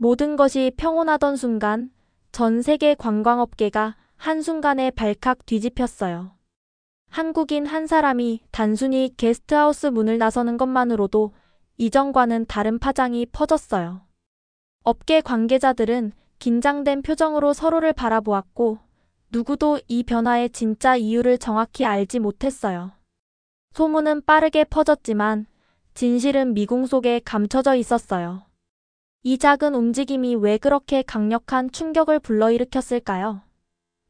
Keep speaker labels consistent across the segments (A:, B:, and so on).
A: 모든 것이 평온하던 순간 전 세계 관광업계가 한순간에 발칵 뒤집혔어요. 한국인 한 사람이 단순히 게스트하우스 문을 나서는 것만으로도 이전과는 다른 파장이 퍼졌어요. 업계 관계자들은 긴장된 표정으로 서로를 바라보았고 누구도 이 변화의 진짜 이유를 정확히 알지 못했어요. 소문은 빠르게 퍼졌지만 진실은 미궁 속에 감춰져 있었어요. 이 작은 움직임이 왜 그렇게 강력한 충격을 불러일으켰을까요?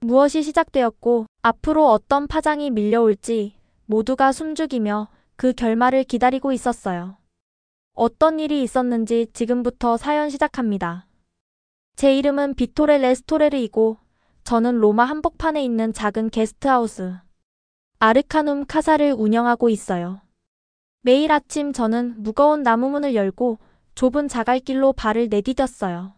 A: 무엇이 시작되었고 앞으로 어떤 파장이 밀려올지 모두가 숨죽이며 그 결말을 기다리고 있었어요. 어떤 일이 있었는지 지금부터 사연 시작합니다. 제 이름은 비토레 레스토레르이고 저는 로마 한복판에 있는 작은 게스트하우스 아르카눔 카사를 운영하고 있어요. 매일 아침 저는 무거운 나무문을 열고 좁은 자갈길로 발을 내디뎠어요.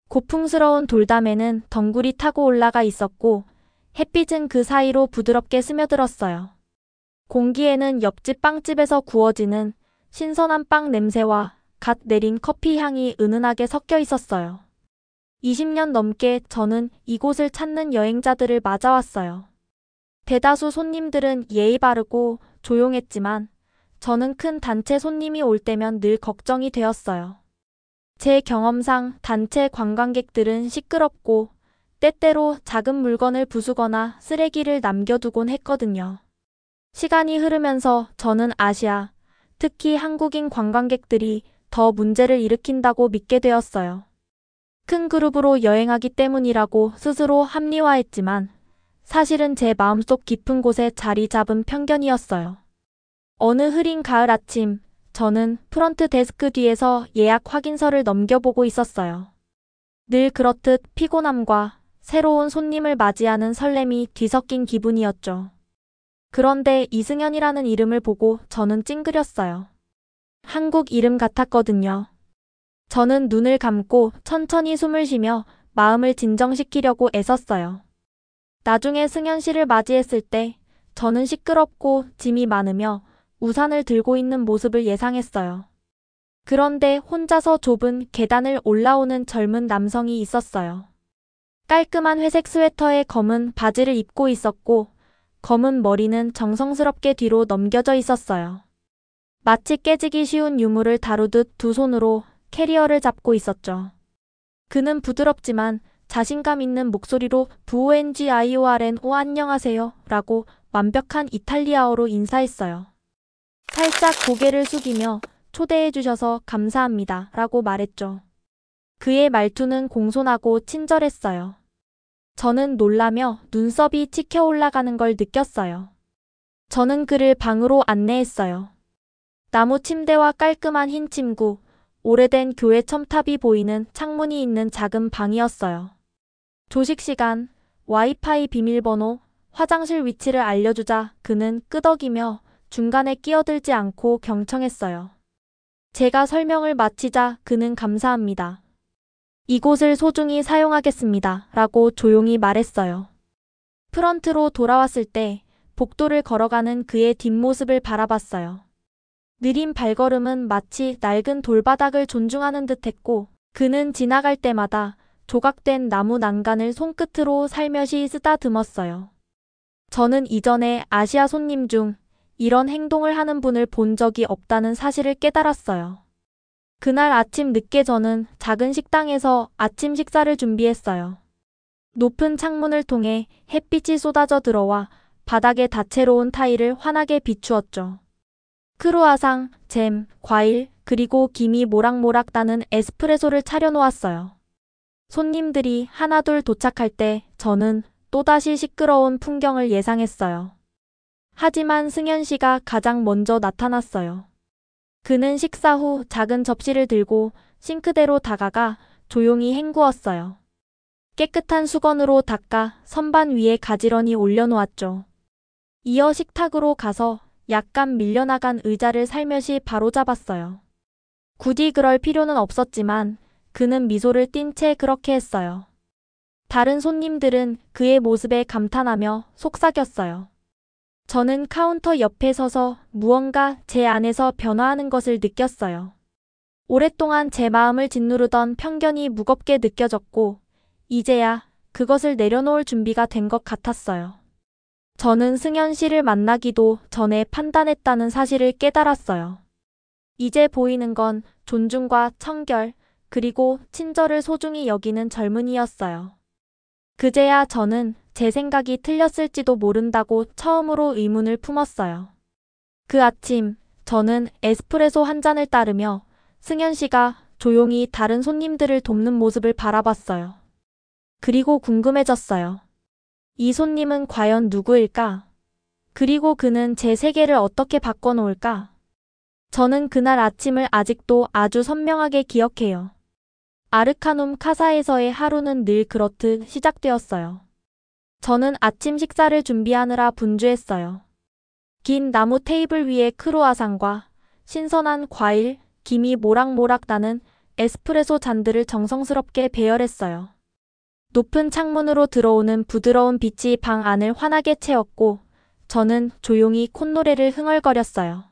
A: 고풍스러운 돌담에는 덩굴이 타고 올라가 있었고 햇빛은 그 사이로 부드럽게 스며들었어요. 공기에는 옆집 빵집에서 구워지는 신선한 빵 냄새와 갓 내린 커피 향이 은은하게 섞여 있었어요. 20년 넘게 저는 이곳을 찾는 여행자들을 맞아왔어요. 대다수 손님들은 예의 바르고 조용했지만 저는 큰 단체 손님이 올 때면 늘 걱정이 되었어요. 제 경험상 단체 관광객들은 시끄럽고 때때로 작은 물건을 부수거나 쓰레기를 남겨두곤 했거든요. 시간이 흐르면서 저는 아시아, 특히 한국인 관광객들이 더 문제를 일으킨다고 믿게 되었어요. 큰 그룹으로 여행하기 때문이라고 스스로 합리화했지만 사실은 제 마음속 깊은 곳에 자리 잡은 편견이었어요. 어느 흐린 가을 아침, 저는 프런트 데스크 뒤에서 예약 확인서를 넘겨보고 있었어요. 늘 그렇듯 피곤함과 새로운 손님을 맞이하는 설렘이 뒤섞인 기분이었죠. 그런데 이승현이라는 이름을 보고 저는 찡그렸어요. 한국 이름 같았거든요. 저는 눈을 감고 천천히 숨을 쉬며 마음을 진정시키려고 애썼어요. 나중에 승현 씨를 맞이했을 때 저는 시끄럽고 짐이 많으며 우산을 들고 있는 모습을 예상했어요. 그런데 혼자서 좁은 계단을 올라오는 젊은 남성이 있었어요. 깔끔한 회색 스웨터에 검은 바지를 입고 있었고 검은 머리는 정성스럽게 뒤로 넘겨져 있었어요. 마치 깨지기 쉬운 유물을 다루듯 두 손으로 캐리어를 잡고 있었죠. 그는 부드럽지만 자신감 있는 목소리로 VONGIORNO 안녕하세요 라고 완벽한 이탈리아어로 인사했어요. 살짝 고개를 숙이며 초대해 주셔서 감사합니다 라고 말했죠. 그의 말투는 공손하고 친절했어요. 저는 놀라며 눈썹이 치켜 올라가는 걸 느꼈어요. 저는 그를 방으로 안내했어요. 나무 침대와 깔끔한 흰 침구, 오래된 교회 첨탑이 보이는 창문이 있는 작은 방이었어요. 조식 시간, 와이파이 비밀번호, 화장실 위치를 알려주자 그는 끄덕이며 중간에 끼어들지 않고 경청했어요. 제가 설명을 마치자 그는 감사합니다. 이곳을 소중히 사용하겠습니다. 라고 조용히 말했어요. 프런트로 돌아왔을 때 복도를 걸어가는 그의 뒷모습을 바라봤어요. 느린 발걸음은 마치 낡은 돌바닥을 존중하는 듯했고 그는 지나갈 때마다 조각된 나무 난간을 손끝으로 살며시 쓰다듬었어요. 저는 이전에 아시아 손님 중 이런 행동을 하는 분을 본 적이 없다는 사실을 깨달았어요. 그날 아침 늦게 저는 작은 식당에서 아침 식사를 준비했어요. 높은 창문을 통해 햇빛이 쏟아져 들어와 바닥에 다채로운 타일을 환하게 비추었죠. 크루아상, 잼, 과일, 그리고 김이 모락모락 나는 에스프레소를 차려놓았어요. 손님들이 하나둘 도착할 때 저는 또다시 시끄러운 풍경을 예상했어요. 하지만 승현 씨가 가장 먼저 나타났어요. 그는 식사 후 작은 접시를 들고 싱크대로 다가가 조용히 헹구었어요. 깨끗한 수건으로 닦아 선반 위에 가지런히 올려놓았죠. 이어 식탁으로 가서 약간 밀려나간 의자를 살며시 바로잡았어요. 굳이 그럴 필요는 없었지만 그는 미소를 띤 채 그렇게 했어요. 다른 손님들은 그의 모습에 감탄하며 속삭였어요. 저는 카운터 옆에 서서 무언가 제 안에서 변화하는 것을 느꼈어요. 오랫동안 제 마음을 짓누르던 편견이 무겁게 느껴졌고, 이제야 그것을 내려놓을 준비가 된 것 같았어요. 저는 승현 씨를 만나기도 전에 판단했다는 사실을 깨달았어요. 이제 보이는 건 존중과 청결, 그리고 친절을 소중히 여기는 젊은이였어요. 그제야 저는 제 생각이 틀렸을지도 모른다고 처음으로 의문을 품었어요. 그 아침, 저는 에스프레소 한 잔을 따르며 승현 씨가 조용히 다른 손님들을 돕는 모습을 바라봤어요. 그리고 궁금해졌어요. 이 손님은 과연 누구일까? 그리고 그는 제 세계를 어떻게 바꿔놓을까? 저는 그날 아침을 아직도 아주 선명하게 기억해요. 아르카눔 카사에서의 하루는 늘 그렇듯 시작되었어요. 저는 아침 식사를 준비하느라 분주했어요. 긴 나무 테이블 위에 크루아상과 신선한 과일, 김이 모락모락 나는 에스프레소 잔들을 정성스럽게 배열했어요. 높은 창문으로 들어오는 부드러운 빛이 방 안을 환하게 채웠고 저는 조용히 콧노래를 흥얼거렸어요.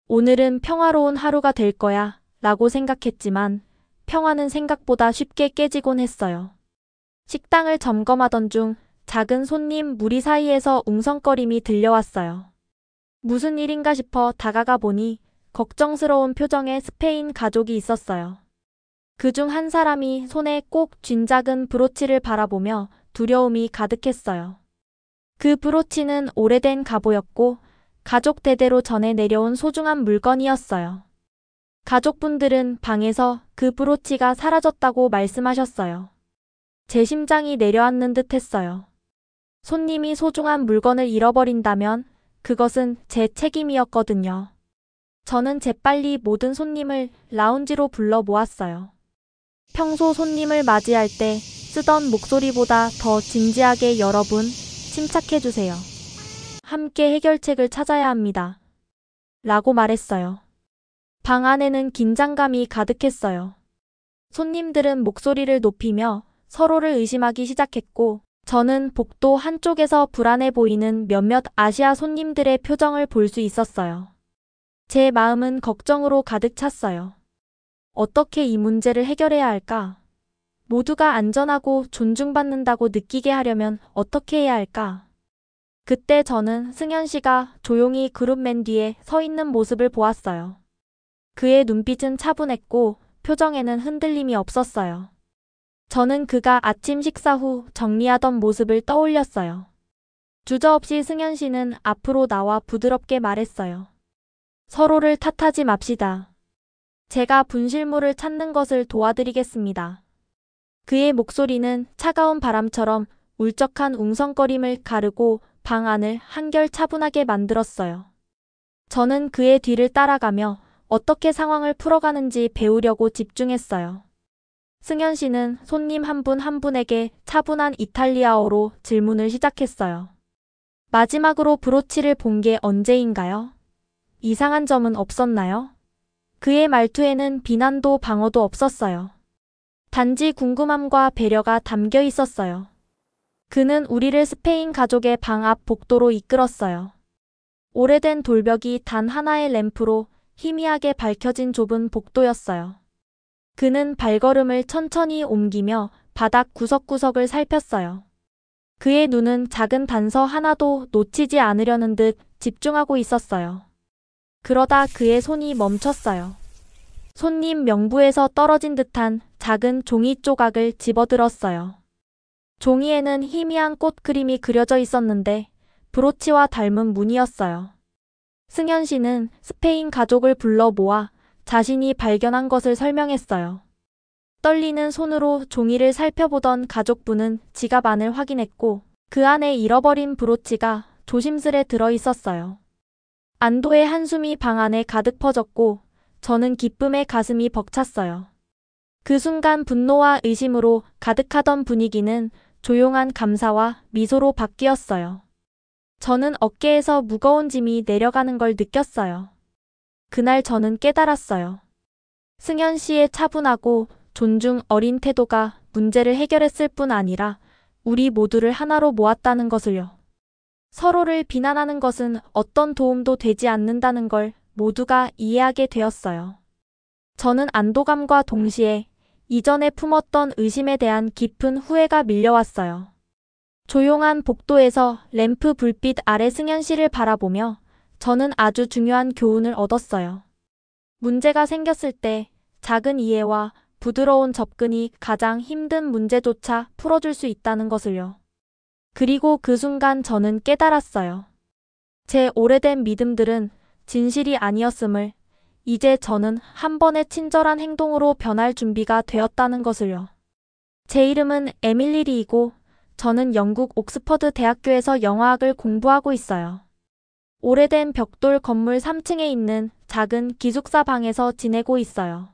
A: 오늘은 평화로운 하루가 될 거야 라고 생각했지만 평화는 생각보다 쉽게 깨지곤 했어요. 식당을 점검하던 중 작은 손님 무리 사이에서 웅성거림이 들려왔어요. 무슨 일인가 싶어 다가가 보니 걱정스러운 표정의 스페인 가족이 있었어요. 그중 한 사람이 손에 꼭 쥔 작은 브로치를 바라보며 두려움이 가득했어요. 그 브로치는 오래된 갑오였고 가족 대대로 전해 내려온 소중한 물건이었어요. 가족분들은 방에서 그 브로치가 사라졌다고 말씀하셨어요. 제 심장이 내려앉는 듯 했어요. 손님이 소중한 물건을 잃어버린다면 그것은 제 책임이었거든요. 저는 재빨리 모든 손님을 라운지로 불러 모았어요. 평소 손님을 맞이할 때 쓰던 목소리보다 더 진지하게 여러분, 침착해주세요. 함께 해결책을 찾아야 합니다. 라고 말했어요. 방 안에는 긴장감이 가득했어요. 손님들은 목소리를 높이며 서로를 의심하기 시작했고 저는 복도 한쪽에서 불안해 보이는 몇몇 아시아 손님들의 표정을 볼 수 있었어요. 제 마음은 걱정으로 가득 찼어요. 어떻게 이 문제를 해결해야 할까? 모두가 안전하고 존중받는다고 느끼게 하려면 어떻게 해야 할까? 그때 저는 승현 씨가 조용히 그룹 맨 뒤에 서 있는 모습을 보았어요. 그의 눈빛은 차분했고 표정에는 흔들림이 없었어요. 저는 그가 아침 식사 후 정리하던 모습을 떠올렸어요. 주저없이 승현 씨는 앞으로 나와 부드럽게 말했어요. 서로를 탓하지 맙시다. 제가 분실물을 찾는 것을 도와드리겠습니다. 그의 목소리는 차가운 바람처럼 울적한 웅성거림을 가르고 방 안을 한결 차분하게 만들었어요. 저는 그의 뒤를 따라가며 어떻게 상황을 풀어가는지 배우려고 집중했어요. 승현 씨는 손님 한 분 한 분에게 차분한 이탈리아어로 질문을 시작했어요. 마지막으로 브로치를 본 게 언제인가요? 이상한 점은 없었나요? 그의 말투에는 비난도 방어도 없었어요. 단지 궁금함과 배려가 담겨 있었어요. 그는 우리를 스페인 가족의 방 앞 복도로 이끌었어요. 오래된 돌벽이 단 하나의 램프로 희미하게 밝혀진 좁은 복도였어요. 그는 발걸음을 천천히 옮기며 바닥 구석구석을 살폈어요. 그의 눈은 작은 단서 하나도 놓치지 않으려는 듯 집중하고 있었어요. 그러다 그의 손이 멈췄어요. 손님 명부에서 떨어진 듯한 작은 종이 조각을 집어들었어요. 종이에는 희미한 꽃 그림이 그려져 있었는데 브로치와 닮은 무늬였어요. 승현 씨는 스페인 가족을 불러 모아 자신이 발견한 것을 설명했어요. 떨리는 손으로 종이를 살펴보던 가족분은 지갑 안을 확인했고 그 안에 잃어버린 브로치가 조심스레 들어 있었어요. 안도의 한숨이 방 안에 가득 퍼졌고 저는 기쁨에 가슴이 벅찼어요. 그 순간 분노와 의심으로 가득하던 분위기는 조용한 감사와 미소로 바뀌었어요. 저는 어깨에서 무거운 짐이 내려가는 걸 느꼈어요. 그날 저는 깨달았어요. 승현 씨의 차분하고 존중 어린 태도가 문제를 해결했을 뿐 아니라 우리 모두를 하나로 모았다는 것을요. 서로를 비난하는 것은 어떤 도움도 되지 않는다는 걸 모두가 이해하게 되었어요. 저는 안도감과 동시에 이전에 품었던 의심에 대한 깊은 후회가 밀려왔어요. 조용한 복도에서 램프 불빛 아래 승현 씨를 바라보며 저는 아주 중요한 교훈을 얻었어요. 문제가 생겼을 때 작은 이해와 부드러운 접근이 가장 힘든 문제조차 풀어줄 수 있다는 것을요. 그리고 그 순간 저는 깨달았어요. 제 오래된 믿음들은 진실이 아니었음을, 이제 저는 한 번의 친절한 행동으로 변할 준비가 되었다는 것을요. 제 이름은 에밀리 리이고 저는 영국 옥스퍼드 대학교에서 영화학을 공부하고 있어요. 오래된 벽돌 건물 3층에 있는 작은 기숙사 방에서 지내고 있어요.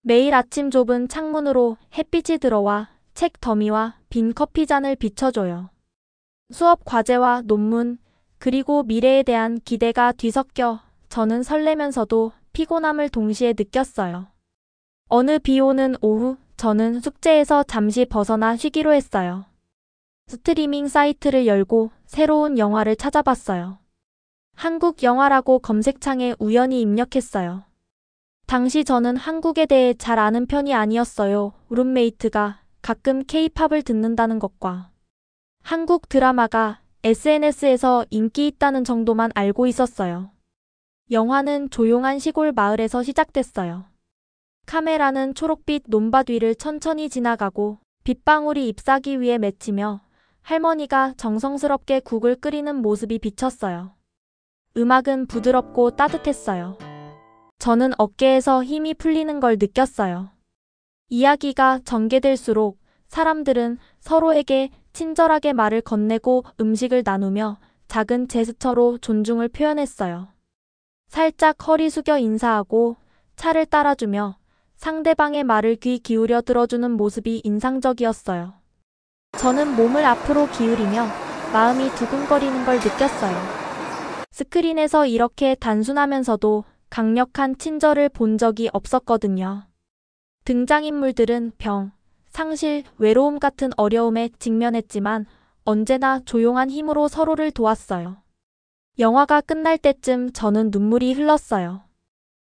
A: 매일 아침 좁은 창문으로 햇빛이 들어와 책 더미와 빈 커피잔을 비춰줘요. 수업 과제와 논문, 그리고 미래에 대한 기대가 뒤섞여 저는 설레면서도 피곤함을 동시에 느꼈어요. 어느 비 오는 오후, 저는 숙제에서 잠시 벗어나 쉬기로 했어요. 스트리밍 사이트를 열고 새로운 영화를 찾아봤어요. 한국 영화라고 검색창에 우연히 입력했어요. 당시 저는 한국에 대해 잘 아는 편이 아니었어요. 룸메이트가 가끔 K-팝을 듣는다는 것과 한국 드라마가 SNS에서 인기 있다는 정도만 알고 있었어요. 영화는 조용한 시골 마을에서 시작됐어요. 카메라는 초록빛 논밭 위를 천천히 지나가고 빗방울이 잎사귀 위에 맺히며 할머니가 정성스럽게 국을 끓이는 모습이 비쳤어요. 음악은 부드럽고 따뜻했어요. 저는 어깨에서 힘이 풀리는 걸 느꼈어요. 이야기가 전개될수록 사람들은 서로에게 친절하게 말을 건네고 음식을 나누며 작은 제스처로 존중을 표현했어요. 살짝 허리 숙여 인사하고 차를 따라주며 상대방의 말을 귀 기울여 들어주는 모습이 인상적이었어요. 저는 몸을 앞으로 기울이며 마음이 두근거리는 걸 느꼈어요. 스크린에서 이렇게 단순하면서도 강력한 친절을 본 적이 없었거든요. 등장인물들은 병, 상실, 외로움 같은 어려움에 직면했지만 언제나 조용한 힘으로 서로를 도왔어요. 영화가 끝날 때쯤 저는 눈물이 흘렀어요.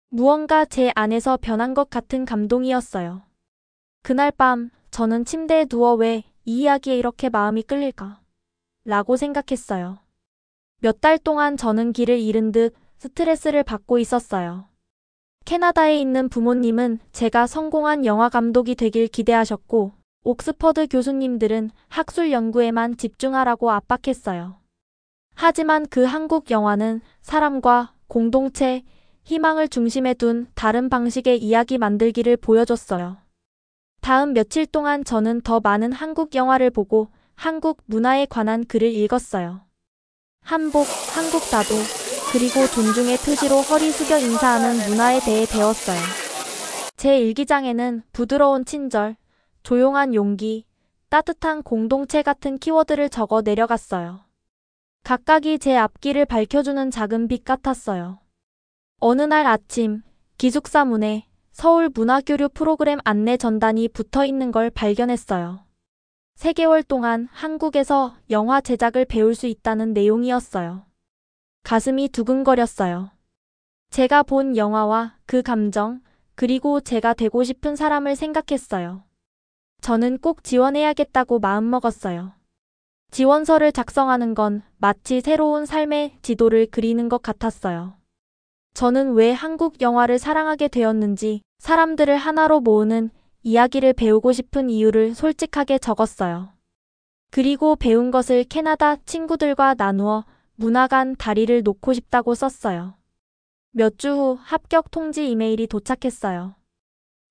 A: 무언가 제 안에서 변한 것 같은 감동이었어요. 그날 밤 저는 침대에 누워 왜 이 이야기에 이렇게 마음이 끌릴까? 라고 생각했어요. 몇 달 동안 저는 길을 잃은 듯 스트레스를 받고 있었어요. 캐나다에 있는 부모님은 제가 성공한 영화 감독이 되길 기대하셨고, 옥스퍼드 교수님들은 학술 연구에만 집중하라고 압박했어요. 하지만 그 한국 영화는 사람과 공동체, 희망을 중심에 둔 다른 방식의 이야기 만들기를 보여줬어요. 다음 며칠 동안 저는 더 많은 한국 영화를 보고 한국 문화에 관한 글을 읽었어요. 한복, 한국 다도, 그리고 존중의 표시로 허리 숙여 인사하는 문화에 대해 배웠어요. 제 일기장에는 부드러운 친절, 조용한 용기, 따뜻한 공동체 같은 키워드를 적어 내려갔어요. 각각이 제 앞길을 밝혀주는 작은 빛 같았어요. 어느 날 아침, 기숙사 문에 서울 문화교류 프로그램 안내 전단이 붙어 있는 걸 발견했어요. 3개월 동안 한국에서 영화 제작을 배울 수 있다는 내용이었어요. 가슴이 두근거렸어요. 제가 본 영화와 그 감정, 그리고 제가 되고 싶은 사람을 생각했어요. 저는 꼭 지원해야겠다고 마음먹었어요. 지원서를 작성하는 건 마치 새로운 삶의 지도를 그리는 것 같았어요. 저는 왜 한국 영화를 사랑하게 되었는지, 사람들을 하나로 모으는 이야기를 배우고 싶은 이유를 솔직하게 적었어요. 그리고 배운 것을 캐나다 친구들과 나누어 문화 간 다리를 놓고 싶다고 썼어요. 몇 주 후 합격 통지 이메일이 도착했어요.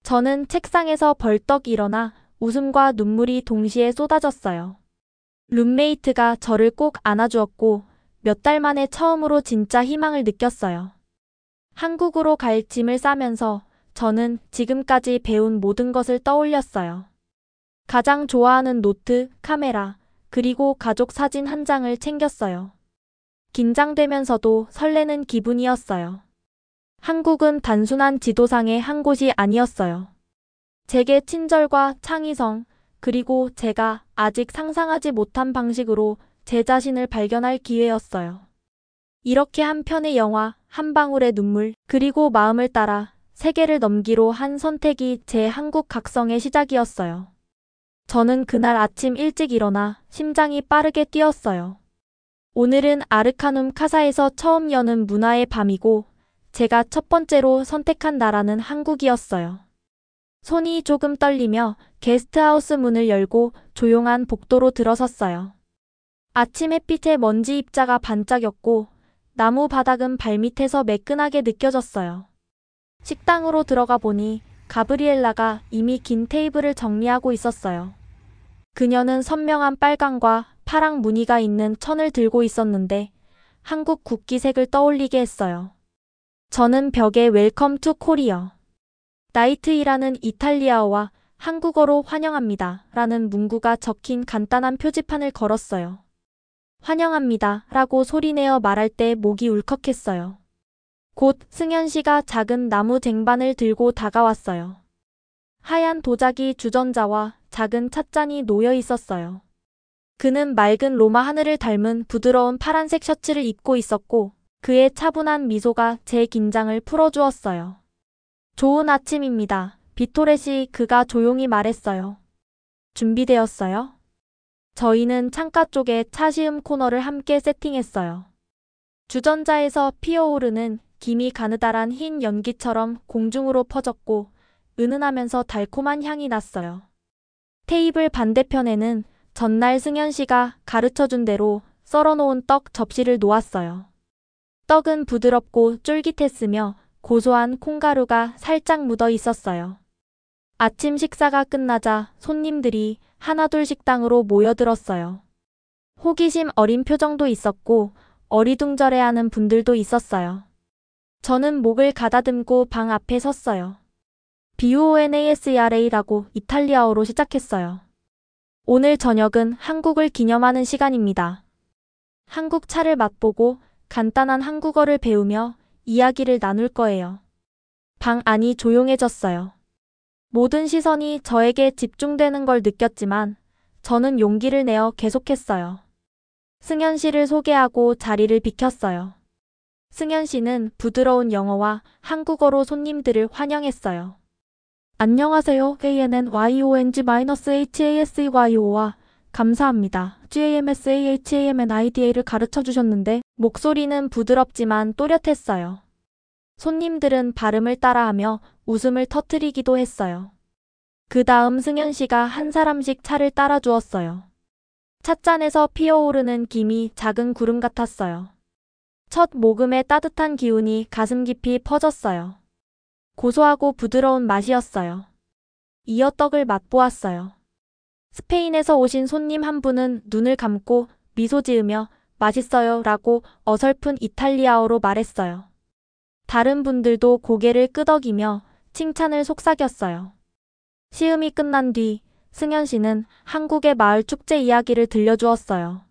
A: 저는 책상에서 벌떡 일어나 웃음과 눈물이 동시에 쏟아졌어요. 룸메이트가 저를 꼭 안아주었고 몇 달 만에 처음으로 진짜 희망을 느꼈어요. 한국으로 갈 짐을 싸면서 저는 지금까지 배운 모든 것을 떠올렸어요. 가장 좋아하는 노트, 카메라, 그리고 가족 사진 한 장을 챙겼어요. 긴장되면서도 설레는 기분이었어요. 한국은 단순한 지도상의 한 곳이 아니었어요. 제게 친절과 창의성, 그리고 제가 아직 상상하지 못한 방식으로 제 자신을 발견할 기회였어요. 이렇게 한 편의 영화, 한 방울의 눈물, 그리고 마음을 따라 세계를 넘기로 한 선택이 제 한국 각성의 시작이었어요. 저는 그날 아침 일찍 일어나 심장이 빠르게 뛰었어요. 오늘은 아르카눔 카사에서 처음 여는 문화의 밤이고 제가 첫 번째로 선택한 나라는 한국이었어요. 손이 조금 떨리며 게스트하우스 문을 열고 조용한 복도로 들어섰어요. 아침 햇빛에 먼지 입자가 반짝였고 나무 바닥은 발밑에서 매끈하게 느껴졌어요. 식당으로 들어가 보니 가브리엘라가 이미 긴 테이블을 정리하고 있었어요. 그녀는 선명한 빨강과 파랑 무늬가 있는 천을 들고 있었는데 한국 국기색을 떠올리게 했어요. 저는 벽에 웰컴 투 코리어, 나이트이라는 이탈리아어와 한국어로 환영합니다 라는 문구가 적힌 간단한 표지판을 걸었어요. 환영합니다 라고 소리내어 말할 때 목이 울컥했어요. 곧 승현 씨가 작은 나무 쟁반을 들고 다가왔어요. 하얀 도자기 주전자와 작은 찻잔이 놓여 있었어요. 그는 맑은 로마 하늘을 닮은 부드러운 파란색 셔츠를 입고 있었고 그의 차분한 미소가 제 긴장을 풀어주었어요. 좋은 아침입니다. 비토레시 그가 조용히 말했어요. 준비되었어요? 저희는 창가 쪽에 차시음 코너를 함께 세팅했어요. 주전자에서 피어오르는 김이 가느다란 흰 연기처럼 공중으로 퍼졌고 은은하면서 달콤한 향이 났어요. 테이블 반대편에는 전날 승현 씨가 가르쳐준 대로 썰어놓은 떡 접시를 놓았어요. 떡은 부드럽고 쫄깃했으며 고소한 콩가루가 살짝 묻어 있었어요. 아침 식사가 끝나자 손님들이 하나둘 식당으로 모여들었어요. 호기심 어린 표정도 있었고 어리둥절해하는 분들도 있었어요. 저는 목을 가다듬고 방 앞에 섰어요. BONASERA라고 이탈리아어로 시작했어요. 오늘 저녁은 한국을 기념하는 시간입니다. 한국 차를 맛보고 간단한 한국어를 배우며 이야기를 나눌 거예요. 방 안이 조용해졌어요. 모든 시선이 저에게 집중되는 걸 느꼈지만 저는 용기를 내어 계속했어요. 승현 씨를 소개하고 자리를 비켰어요. 승현 씨는 부드러운 영어와 한국어로 손님들을 환영했어요. 안녕하세요. ANNYONG-HASEYO와 감사합니다. GAMSAHAMNIDA를 가르쳐 주셨는데 목소리는 부드럽지만 또렷했어요. 손님들은 발음을 따라하며 웃음을 터뜨리기도 했어요. 그 다음 승현 씨가 한 사람씩 차를 따라 주었어요. 찻잔에서 피어오르는 김이 작은 구름 같았어요. 첫 모금의 따뜻한 기운이 가슴 깊이 퍼졌어요. 고소하고 부드러운 맛이었어요. 이어 떡을 맛보았어요. 스페인에서 오신 손님 한 분은 눈을 감고 미소 지으며 맛있어요 라고 어설픈 이탈리아어로 말했어요. 다른 분들도 고개를 끄덕이며 칭찬을 속삭였어요. 시음이 끝난 뒤 승현 씨는 한국의 마을 축제 이야기를 들려주었어요.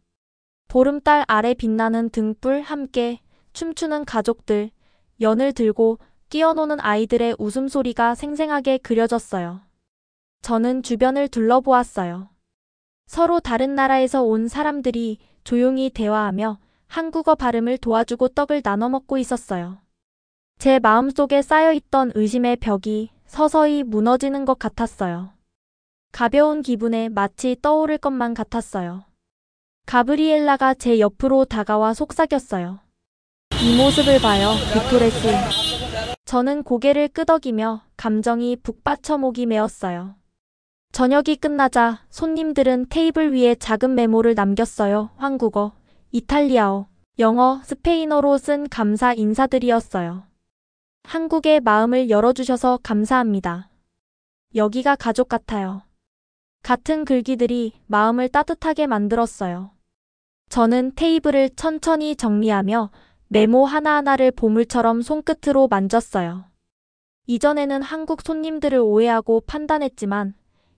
A: 보름달 아래 빛나는 등불 함께 춤추는 가족들, 연을 들고 뛰어노는 아이들의 웃음소리가 생생하게 그려졌어요. 저는 주변을 둘러보았어요. 서로 다른 나라에서 온 사람들이 조용히 대화하며 한국어 발음을 도와주고 떡을 나눠 먹고 있었어요. 제 마음속에 쌓여있던 의심의 벽이 서서히 무너지는 것 같았어요. 가벼운 기분에 마치 떠오를 것만 같았어요. 가브리엘라가 제 옆으로 다가와 속삭였어요. 이 모습을 봐요, 비토레스. 저는 고개를 끄덕이며 감정이 북받쳐 목이 메었어요. 저녁이 끝나자 손님들은 테이블 위에 작은 메모를 남겼어요. 한국어, 이탈리아어, 영어, 스페인어로 쓴 감사 인사들이었어요. 한국의 마음을 열어주셔서 감사합니다. 여기가 가족 같아요. 같은 글귀들이 마음을 따뜻하게 만들었어요. 저는 테이블을 천천히 정리하며 메모 하나하나를 보물처럼 손끝으로 만졌어요. 이전에는 한국 손님들을 오해하고 판단했지만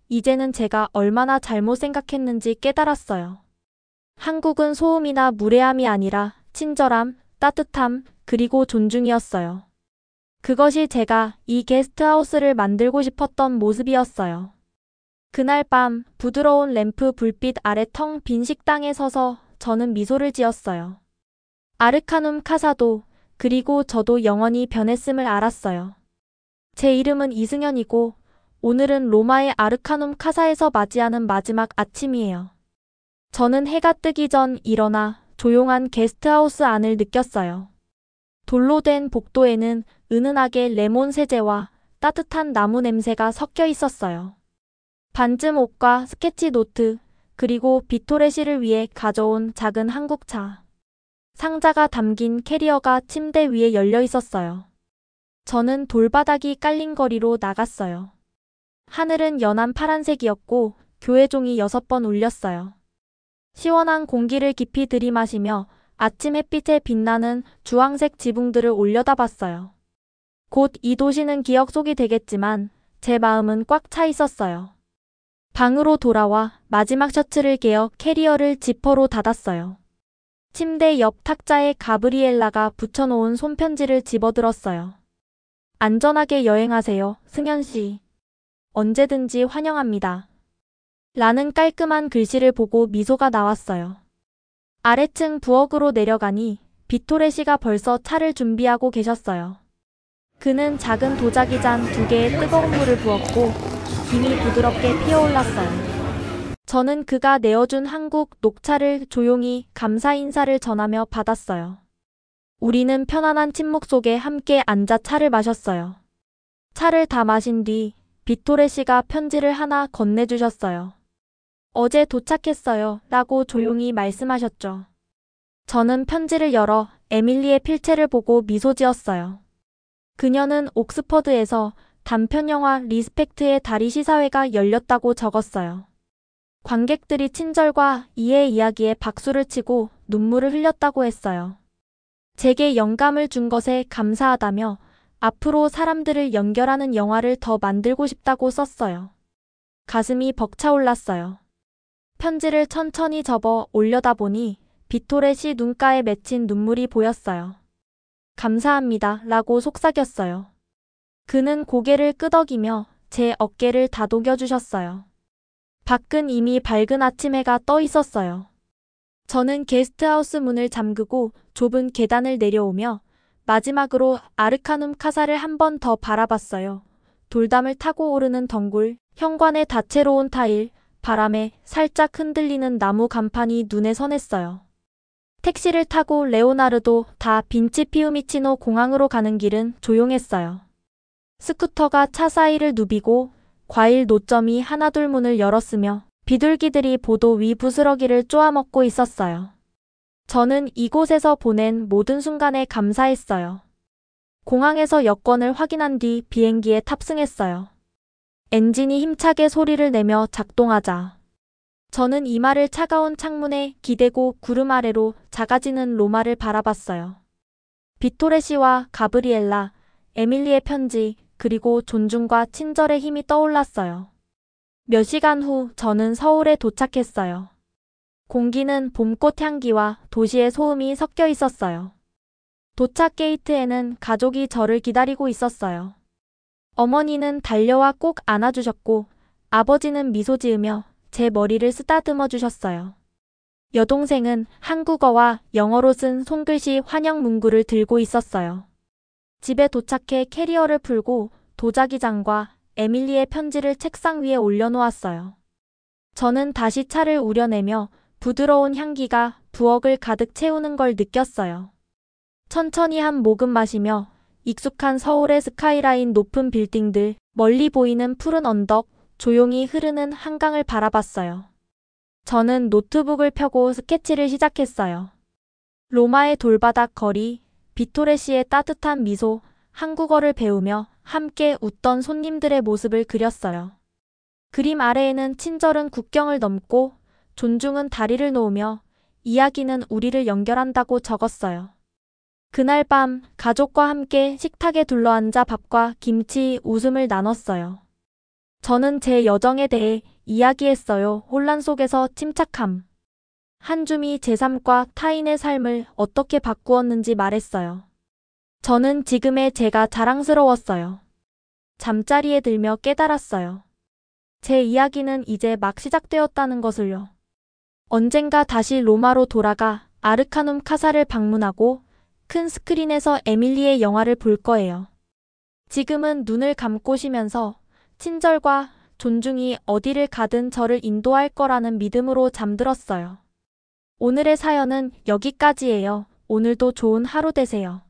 A: 이제는 제가 얼마나 잘못 생각했는지 깨달았어요. 한국은 소음이나 무례함이 아니라 친절함, 따뜻함, 그리고 존중이었어요. 그것이 제가 이 게스트하우스를 만들고 싶었던 모습이었어요. 그날 밤 부드러운 램프 불빛 아래 텅 빈 식당에 서서 저는 미소를 지었어요. 아르카눔 카사도 그리고 저도 영원히 변했음을 알았어요. 제 이름은 이승현이고 오늘은 로마의 아르카눔 카사에서 맞이하는 마지막 아침이에요. 저는 해가 뜨기 전 일어나 조용한 게스트하우스 안을 느꼈어요. 돌로 된 복도에는 은은하게 레몬 세제와 따뜻한 나무 냄새가 섞여 있었어요. 반쯤 옷과 스케치 노트, 그리고 비토레 씨를 위해 가져온 작은 한국차. 상자가 담긴 캐리어가 침대 위에 열려 있었어요. 저는 돌바닥이 깔린 거리로 나갔어요. 하늘은 연한 파란색이었고 교회 종이 6번 울렸어요. 시원한 공기를 깊이 들이마시며 아침 햇빛에 빛나는 주황색 지붕들을 올려다봤어요. 곧 이 도시는 기억 속이 되겠지만 제 마음은 꽉 차 있었어요. 방으로 돌아와 마지막 셔츠를 개어 캐리어를 지퍼로 닫았어요. 침대 옆 탁자에 가브리엘라가 붙여놓은 손편지를 집어들었어요. 안전하게 여행하세요, 승현 씨. 언제든지 환영합니다. 라는 깔끔한 글씨를 보고 미소가 나왔어요. 아래층 부엌으로 내려가니 비토레 씨가 벌써 차를 준비하고 계셨어요. 그는 작은 도자기 잔 2개에 뜨거운 물을 부었고 김이 부드럽게 피어올랐어요. 저는 그가 내어준 한국 녹차를 조용히 감사 인사를 전하며 받았어요. 우리는 편안한 침묵 속에 함께 앉아 차를 마셨어요. 차를 다 마신 뒤 비토레 씨가 편지를 하나 건네주셨어요. 어제 도착했어요 라고 조용히 말씀하셨죠. 저는 편지를 열어 에밀리의 필체를 보고 미소 지었어요. 그녀는 옥스퍼드에서 단편영화 리스펙트의 달이 시사회가 열렸다고 적었어요. 관객들이 친절과 이해의 이야기에 박수를 치고 눈물을 흘렸다고 했어요. 제게 영감을 준 것에 감사하다며 앞으로 사람들을 연결하는 영화를 더 만들고 싶다고 썼어요. 가슴이 벅차올랐어요. 편지를 천천히 접어 올려다보니 비토레 씨 눈가에 맺힌 눈물이 보였어요. 감사합니다 라고 속삭였어요. 그는 고개를 끄덕이며 제 어깨를 다독여주셨어요. 밖은 이미 밝은 아침 해가 떠 있었어요. 저는 게스트하우스 문을 잠그고 좁은 계단을 내려오며 마지막으로 아르카눔 카사를 한 번 더 바라봤어요. 돌담을 타고 오르는 덩굴, 현관의 다채로운 타일, 바람에 살짝 흔들리는 나무 간판이 눈에 선했어요. 택시를 타고 레오나르도 다 빈치 피우미치노 공항으로 가는 길은 조용했어요. 스쿠터가 차 사이를 누비고 과일 노점이 하나둘 문을 열었으며 비둘기들이 보도 위 부스러기를 쪼아먹고 있었어요. 저는 이곳에서 보낸 모든 순간에 감사했어요. 공항에서 여권을 확인한 뒤 비행기에 탑승했어요. 엔진이 힘차게 소리를 내며 작동하자 저는 이마를 차가운 창문에 기대고 구름 아래로 작아지는 로마를 바라봤어요. 비토레 씨와 가브리엘라, 에밀리의 편지, 그리고 존중과 친절의 힘이 떠올랐어요. 몇 시간 후 저는 서울에 도착했어요. 공기는 봄꽃 향기와 도시의 소음이 섞여 있었어요. 도착 게이트에는 가족이 저를 기다리고 있었어요. 어머니는 달려와 꼭 안아주셨고 아버지는 미소 지으며 제 머리를 쓰다듬어 주셨어요. 여동생은 한국어와 영어로 쓴 손글씨 환영 문구를 들고 있었어요. 집에 도착해 캐리어를 풀고 도자기장과 에밀리의 편지를 책상 위에 올려놓았어요. 저는 다시 차를 우려내며 부드러운 향기가 부엌을 가득 채우는 걸 느꼈어요. 천천히 한 모금 마시며 익숙한 서울의 스카이라인 높은 빌딩들, 멀리 보이는 푸른 언덕, 조용히 흐르는 한강을 바라봤어요. 저는 노트북을 펴고 스케치를 시작했어요. 로마의 돌바닥 거리, 비토레 씨의 따뜻한 미소, 한국어를 배우며 함께 웃던 손님들의 모습을 그렸어요. 그림 아래에는 친절은 국경을 넘고 존중은 다리를 놓으며 이야기는 우리를 연결한다고 적었어요. 그날 밤 가족과 함께 식탁에 둘러앉아 밥과 김치, 웃음을 나눴어요. 저는 제 여정에 대해 이야기했어요. 혼란 속에서 침착함. 한 줌이 제 삶과 타인의 삶을 어떻게 바꾸었는지 말했어요. 저는 지금의 제가 자랑스러웠어요. 잠자리에 들며 깨달았어요. 제 이야기는 이제 막 시작되었다는 것을요. 언젠가 다시 로마로 돌아가 아르카눔 카사를 방문하고 큰 스크린에서 에밀리의 영화를 볼 거예요. 지금은 눈을 감고 쉬면서 친절과 존중이 어디를 가든 저를 인도할 거라는 믿음으로 잠들었어요. 오늘의 사연은 여기까지예요. 오늘도 좋은 하루 되세요.